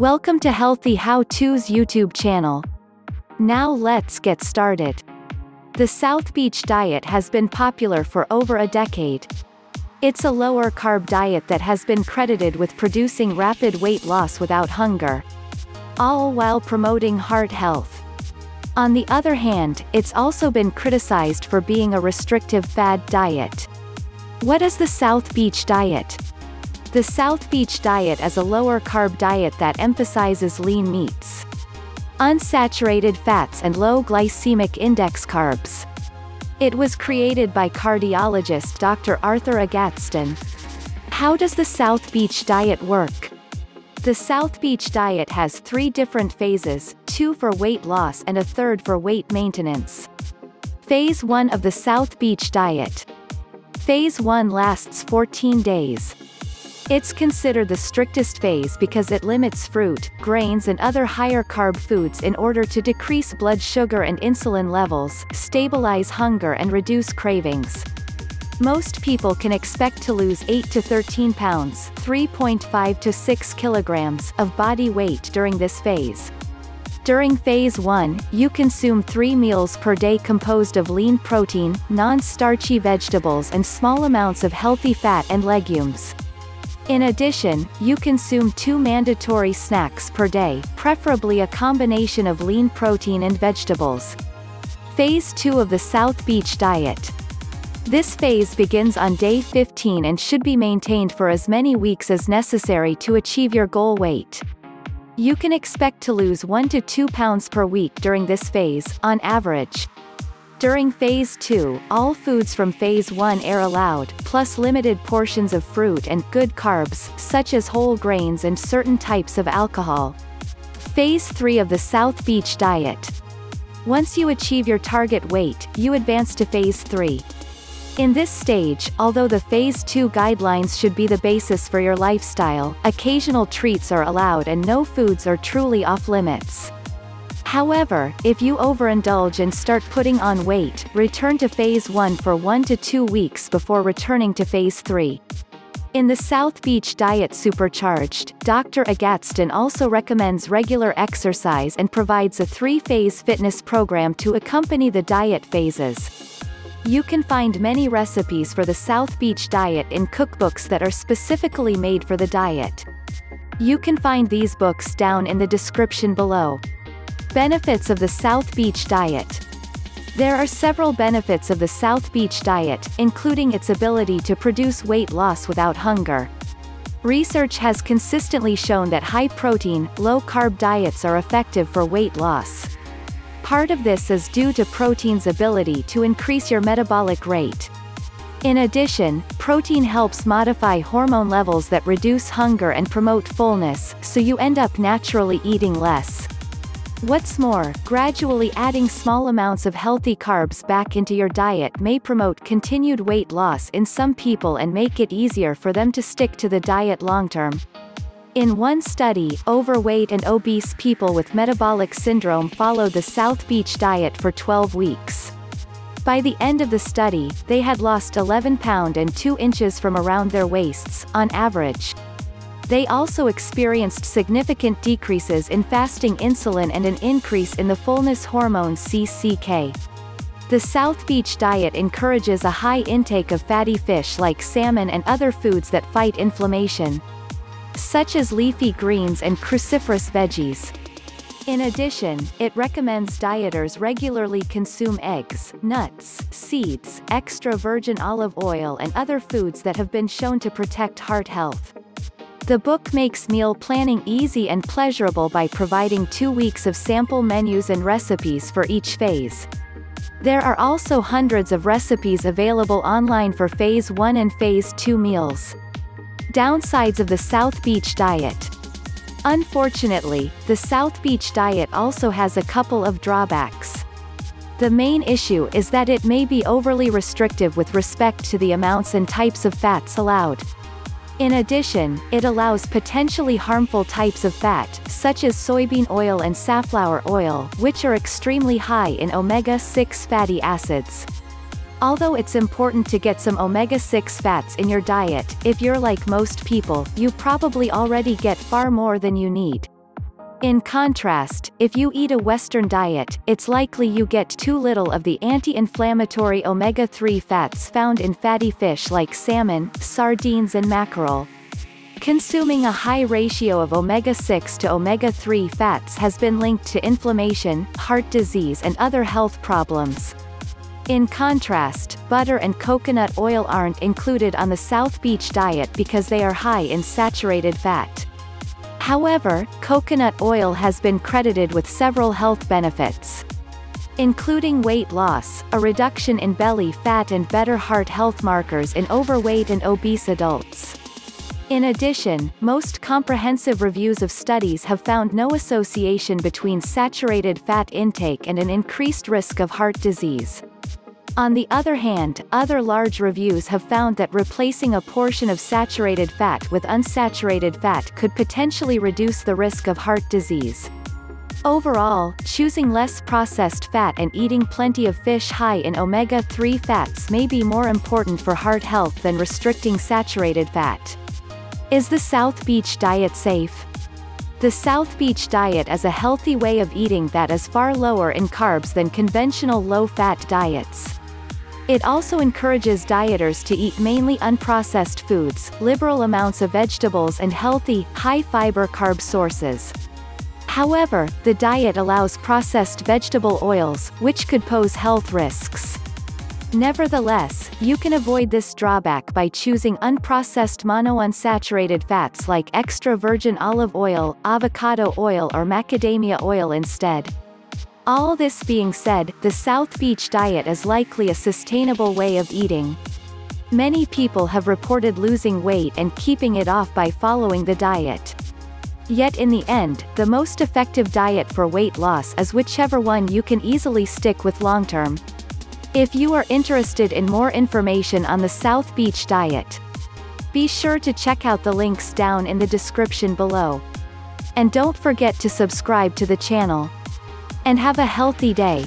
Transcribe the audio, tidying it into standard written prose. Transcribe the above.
Welcome to Healthy How-To's YouTube channel. Now let's get started. The South Beach diet has been popular for over a decade. It's a lower-carb diet that has been credited with producing rapid weight loss without hunger, all while promoting heart health. On the other hand, it's also been criticized for being a restrictive fad diet. What is the South Beach diet? The South Beach diet is a lower-carb diet that emphasizes lean meats, unsaturated fats and low-glycemic-index carbs. It was created by cardiologist Dr. Arthur Agatston. How does the South Beach diet work? The South Beach diet has 3 different phases, 2 for weight loss and a 3rd for weight maintenance. Phase 1 of the South Beach diet. Phase 1 lasts 14 days. It's considered the strictest phase because it limits fruit, grains and other higher carb foods in order to decrease blood sugar and insulin levels, stabilize hunger and reduce cravings. Most people can expect to lose 8 to 13 pounds, 3.5 to 6 kilograms, of body weight during this phase. During phase 1, you consume 3 meals per day composed of lean protein, non-starchy vegetables and small amounts of healthy fat and legumes. In addition, you consume 2 mandatory snacks per day, preferably a combination of lean protein and vegetables. Phase 2 of the South Beach diet. This phase begins on day 15 and should be maintained for as many weeks as necessary to achieve your goal weight. You can expect to lose 1 to 2 pounds per week during this phase, on average. During Phase 2, all foods from Phase 1 are allowed, plus limited portions of fruit and good carbs, such as whole grains and certain types of alcohol. Phase 3 of the South Beach diet. Once you achieve your target weight, you advance to Phase 3. In this stage, although the Phase 2 guidelines should be the basis for your lifestyle, occasional treats are allowed and no foods are truly off-limits. However, if you overindulge and start putting on weight, return to Phase 1 for 1 to 2 weeks before returning to Phase 3. In the South Beach Diet Supercharged, Dr. Agatston also recommends regular exercise and provides a 3-phase fitness program to accompany the diet phases. You can find many recipes for the South Beach diet in cookbooks that are specifically made for the diet. You can find these books down in the description below. Benefits of the South Beach diet. There are several benefits of the South Beach diet, including its ability to produce weight loss without hunger. Research has consistently shown that high-protein, low-carb diets are effective for weight loss. Part of this is due to protein's ability to increase your metabolic rate. In addition, protein helps modify hormone levels that reduce hunger and promote fullness, so you end up naturally eating less. What's more, gradually adding small amounts of healthy carbs back into your diet may promote continued weight loss in some people and make it easier for them to stick to the diet long-term. In one study, overweight and obese people with metabolic syndrome followed the South Beach diet for 12 weeks. By the end of the study, they had lost 11 pounds and 2 inches from around their waists, on average. They also experienced significant decreases in fasting insulin and an increase in the fullness hormone CCK. The South Beach diet encourages a high intake of fatty fish like salmon and other foods that fight inflammation, such as leafy greens and cruciferous veggies. In addition, it recommends dieters regularly consume eggs, nuts, seeds, extra virgin olive oil and other foods that have been shown to protect heart health. The book makes meal planning easy and pleasurable by providing 2 weeks of sample menus and recipes for each phase. There are also hundreds of recipes available online for Phase 1 and Phase 2 meals. Downsides of the South Beach diet. Unfortunately, the South Beach diet also has a couple of drawbacks. The main issue is that it may be overly restrictive with respect to the amounts and types of fats allowed. In addition, it allows potentially harmful types of fat, such as soybean oil and safflower oil, which are extremely high in omega-6 fatty acids. Although it's important to get some omega-6 fats in your diet, if you're like most people, you probably already get far more than you need. In contrast, if you eat a Western diet, it's likely you get too little of the anti-inflammatory omega-3 fats found in fatty fish like salmon, sardines and mackerel. Consuming a high ratio of omega-6 to omega-3 fats has been linked to inflammation, heart disease and other health problems. In contrast, butter and coconut oil aren't included on the South Beach diet because they are high in saturated fat. However, coconut oil has been credited with several health benefits, including weight loss, a reduction in belly fat and better heart health markers in overweight and obese adults. In addition, most comprehensive reviews of studies have found no association between saturated fat intake and an increased risk of heart disease. On the other hand, other large reviews have found that replacing a portion of saturated fat with unsaturated fat could potentially reduce the risk of heart disease. Overall, choosing less processed fat and eating plenty of fish high in omega-3 fats may be more important for heart health than restricting saturated fat. Is the South Beach diet safe? The South Beach diet is a healthy way of eating that is far lower in carbs than conventional low-fat diets. It also encourages dieters to eat mainly unprocessed foods, liberal amounts of vegetables and healthy, high-fiber carb sources. However, the diet allows processed vegetable oils, which could pose health risks. Nevertheless, you can avoid this drawback by choosing unprocessed monounsaturated fats like extra virgin olive oil, avocado oil or macadamia oil instead. All this being said, the South Beach diet is likely a sustainable way of eating. Many people have reported losing weight and keeping it off by following the diet. Yet in the end, the most effective diet for weight loss is whichever one you can easily stick with long-term. If you are interested in more information on the South Beach diet, be sure to check out the links down in the description below. And don't forget to subscribe to the channel. And have a healthy day.